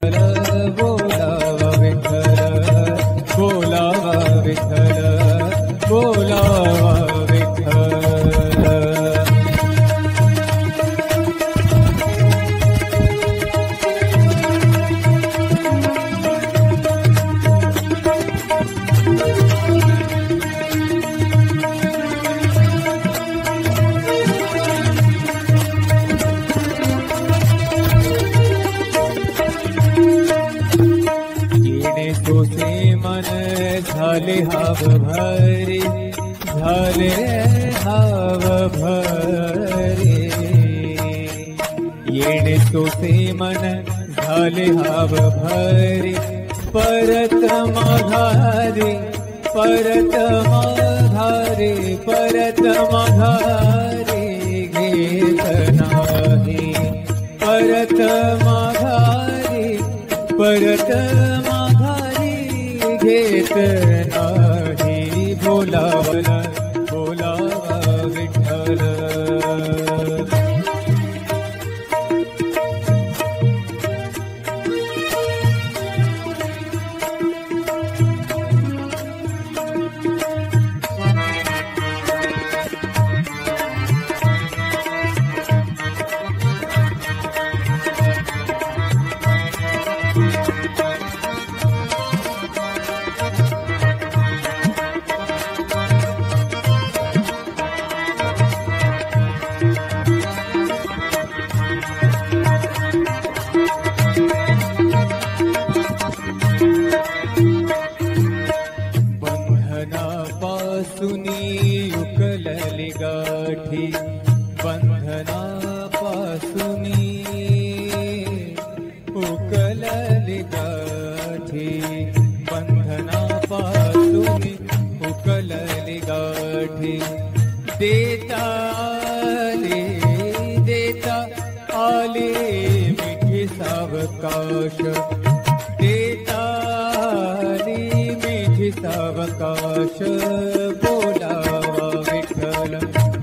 बोलावा विठ्ठल, बोलावा विठ्ठल, बोलावा विठ्ठल. तोसे मन झाले हाव भरे, झाले हाव भरे. येणे तोसे मन झाले हाव भरे, परत माघारे, परत माघारे, परत माघारे घेत नाही. परत माघारे, परत घेत नाही. बोलावला बोलावा विठ्ठल. उकलली गाठी, बंधनापासूनी उकलली गाठी, बंधनापासूनी उकलली गाठी. देता आले मिठी सावकाश, देता आली मिठी सावकाश. बोलावा विठ्ठल,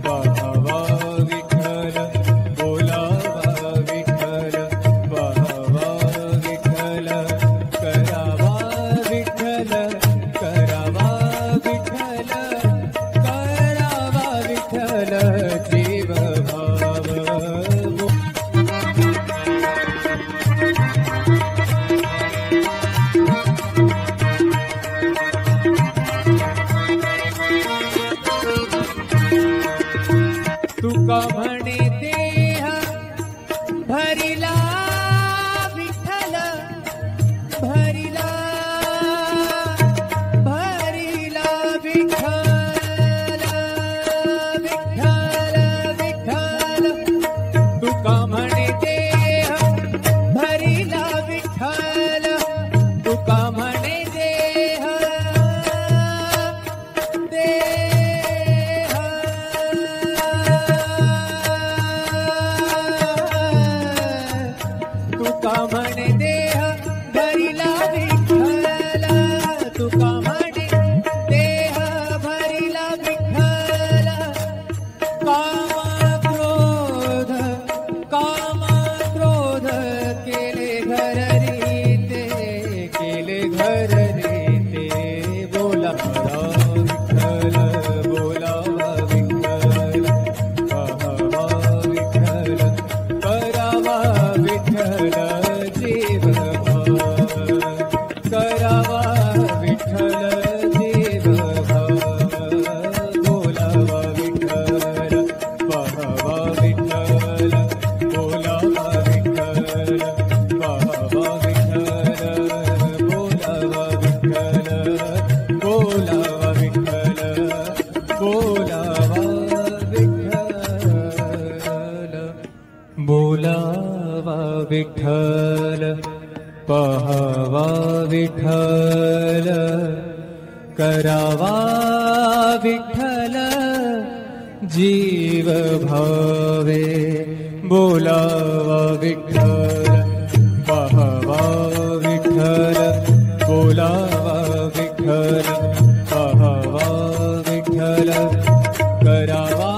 पाहावा विठ्ठल, बोलावा विठ्ठल, पाहावा विठ्ठल. करावा विठ्ठल, करावा विठ्ठल, करावा विठ्ठल जीव भाव. तुका म्हणे देह भरिला विठ्ठल, भरिला भरिला विठ्ठल, विठ्ठल विठ्ठल. तुका म्हणे देह भरिला विठ्ठल, तुका म्हणे देह तुका म्हणे देह भरिला विठ्ठल, तुका म्हणे देह भरिला विठ्ठल. काम क्रोध केले घर रीते, केले घर रीते. बोलावा विठ्ठल, बोलावा विठ्ठल, पाहावा विठ्ठल, करावा विठ्ठल जीव भाव. करावा विठ्ठल जीव भाव. बोलावा विठ्ठल, पाहावा विठ्ठल, बोलावा विठ्ठल, पाहावा विठ्ठल, बोलावा विठ्ठल, बोलावा विठ्ठल, बोलावा विठ्ठल. बोलावा विठ्ठल, पाहावा विठ्ठल, करावा विठ्ठल जीव भावे. बोलावा विठ्ठल, पाहावा विठ्ठल, बोलावा विठ्ठल, पाहावा विठ्ठल, करावा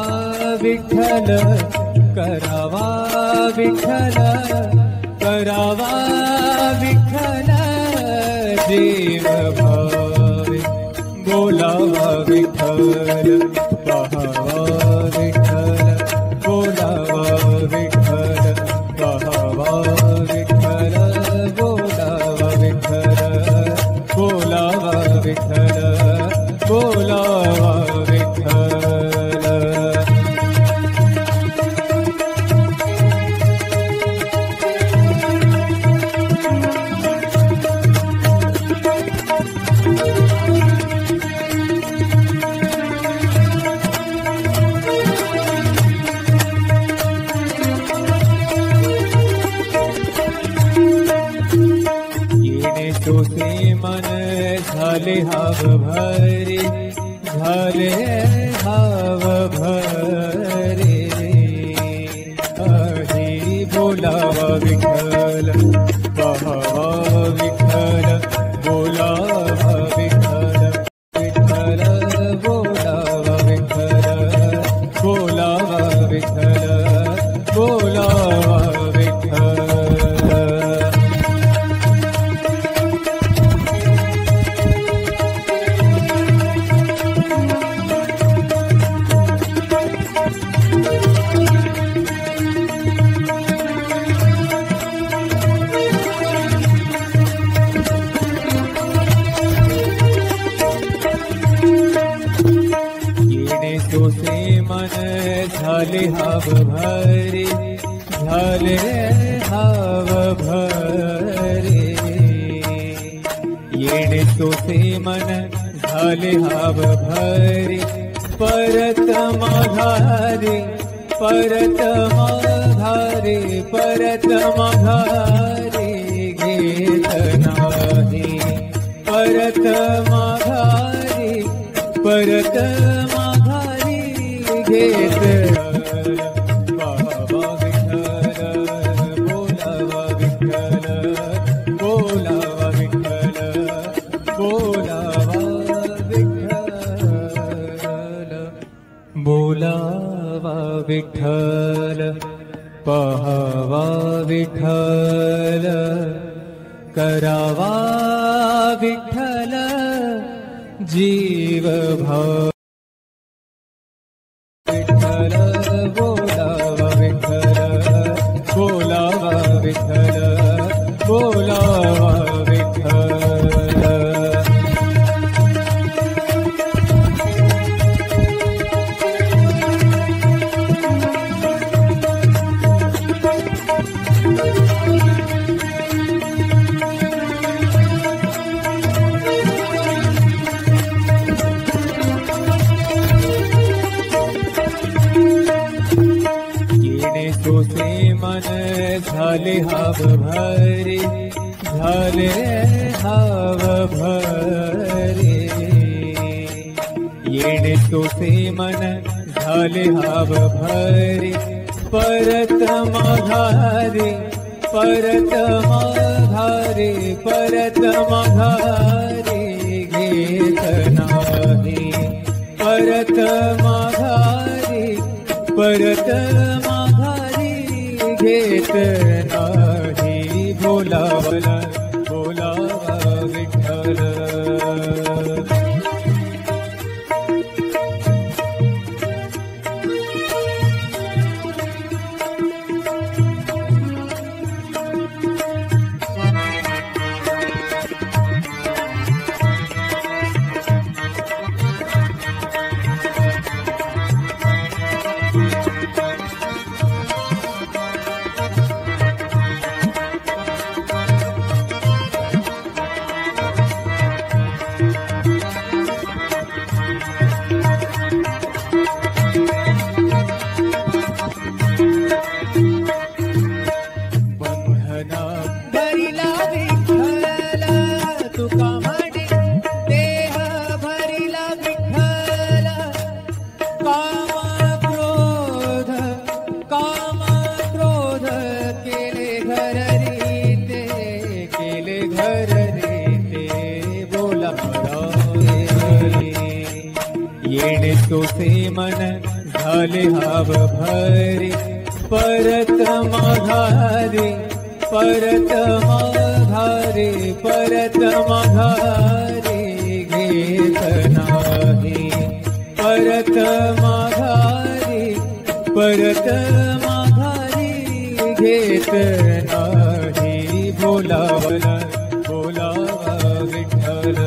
विठ्ठल, करावा विठ्ठल, करावा विठ्ठल. जीव भावे बोलावा विठ्ठल पाहावा विठ्ठल बोलावा विठ्ठल पाहावा विठ्ठल बोलावा विठ्ठल बोलावा विठ्ठल बोलावा विठ्ठल तुसे मन झाले हाव भरे झाले हाव भरे अही बोलावा विठ्ठल पाहावा विठ्ठल बोलावा विठ्ठल विठ्ठल बोलावा विठ्ठल बोलावा विठ्ठल बोलावा विठ्ठल तुसे मन झाले हाव भरे झाले हाव भरे येणे तुसे मन झाले हाव भरे परत माघारे परत माघारे परत माघारे घेत नाही परत माघारे परत माघारी घेत पाहावा विठ्ठल बोलावा विठ्ठल बोलावा विठ्ठल बोलावा विठ्ठल बोलावा विठ्ठल पाहावा विठ्ठल करावा विठ्ठल जीव भाव विठ्ठल बोलावा विठ्ठल बोलावा विठ्ठल बोलावा विठ्ठल तुसे मन झाले हाव भरे झाले हाव भरे येणे तुसे मन झाले हाव भरे परत माघारे परत माघारे परत माघारे घेत नाही परत माघारे परत माघारी घेत नाही बोलावला बोलावा विठ्ठल येणे तुसे मन झाले हाव भरे परत माघारे परत माघारे परत माघारी घेत नाही, परत माघारी घेत नाही, बोलावला बोलावा विठ्ठल.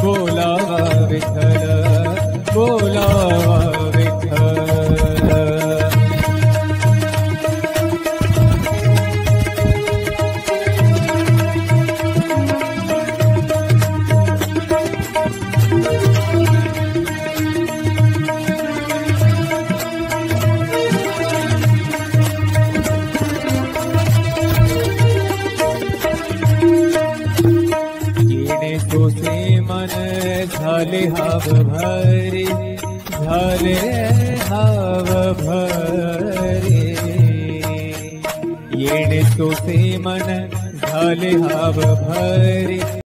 बोलावा विठ्ठल, बोलावा विठ्ठल. येणे तोसे मन झाले हाव भरे, झाले हाव भरे. येणे तोसे मन झाले हाव भरे.